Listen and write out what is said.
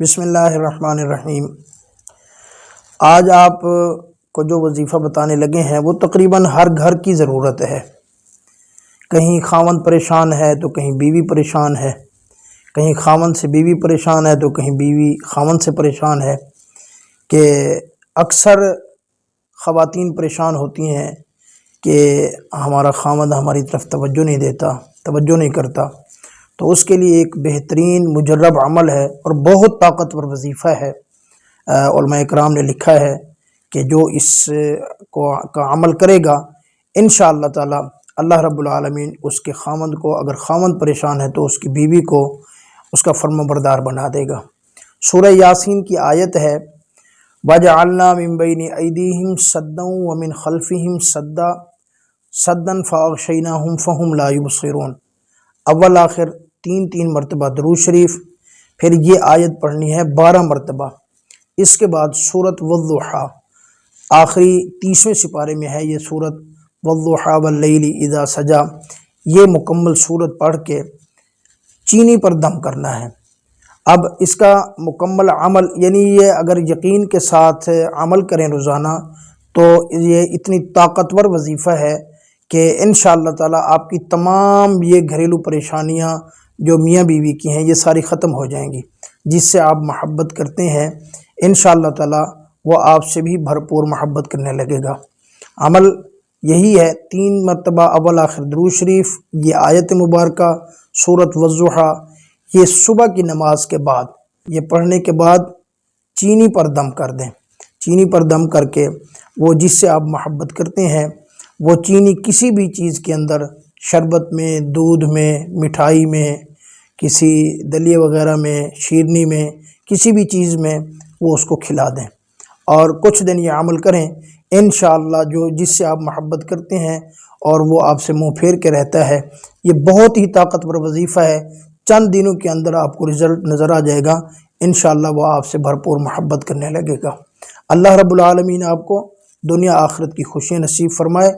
بسم اللہ الرحمن الرحیم۔ آج آپ کو جو وظیفہ بتانے لگے ہیں وہ تقریباً ہر گھر کی ضرورت ہے۔ کہیں خاوند پریشان ہے تو کہیں بیوی پریشان ہے، کہیں خاوند سے بیوی پریشان ہے تو کہیں بیوی خاوند سے پریشان ہے، کہ اکثر خواتین پریشان ہوتی ہیں کہ ہمارا خاوند ہماری طرف توجہ نہیں دیتا، توجہ نہیں کرتا۔ تو اس کے لیے ایک بہترین مجرب عمل ہے اور بہت طاقتور وظیفہ ہے۔ علماء اکرام نے لکھا ہے کہ جو اس کا عمل کرے گا انشاءاللہ تعالی اللہ رب العالمین اس کے خاوند کو، اگر خاوند پریشان ہے تو اس کی بیوی کو اس کا فرمانبردار بنا دے گا۔ سورہ یاسین کی آیت ہے وَجَعَلْنَا مِن بَيْنِ أَيْدِيهِمْ سَدًّا وَمِنْ خَلْفِهِمْ سَدًّا فَأَغْشَيْنَاهُمْ فَهُمْ لَا يُبْصِرُونَ۔ اول آخر تین مرتبہ درود شریف، پھر یہ آیت پڑھنی ہے 12 مرتبہ۔ اس کے بعد سورۃ والضحیٰ، آخری 30ویں سپارے میں ہے یہ سورۃ والضحیٰ واللیل اذا سجا، یہ مکمل سورت پڑھ کے چینی پر دم کرنا ہے۔ اب اس کا مکمل عمل، یعنی یہ اگر یقین کے ساتھ عمل کریں روزانہ تو یہ اتنی طاقتور وظیفہ ہے کہ انشاءاللہ تعالی آپ کی تمام یہ گھریلو پریشانیاں جو میاں بیوی کی ہیں یہ ساری ختم ہو جائیں گی۔ جس سے آپ محبت کرتے ہیں انشاءاللہ تعالی وہ آپ سے بھی بھرپور محبت کرنے لگے گا۔ عمل یہی ہے، 3 مرتبہ اول آخر درود شریف، یہ آیت مبارکہ سورۃ والضحیٰ، یہ صبح کی نماز کے بعد، یہ پڑھنے کے بعد چینی پر دم کر دیں۔ چینی پر دم کر کے وہ جس سے آپ محبت کرتے ہیں وہ چینی کسی بھی چیز کے اندر، شربت میں، دودھ میں، مٹھائی میں، کسی دلیے وغیرہ میں، شیرنی میں، کسی بھی چیز میں وہ اس کو کھلا دیں اور کچھ دن یہ عمل کریں انشاءاللہ۔ جو جس سے آپ محبت کرتے ہیں اور وہ آپ سے منہ پھیر کے رہتا ہے، یہ بہت ہی طاقتور وظیفہ ہے۔ چند دنوں کے اندر آپ کو رزلٹ نظر آ جائے گا، انشاءاللہ وہ آپ سے بھرپور محبت کرنے لگے گا۔ اللہ رب العالمین آپ کو دنیا آخرت کی خوشیاں نصیب فرمائے۔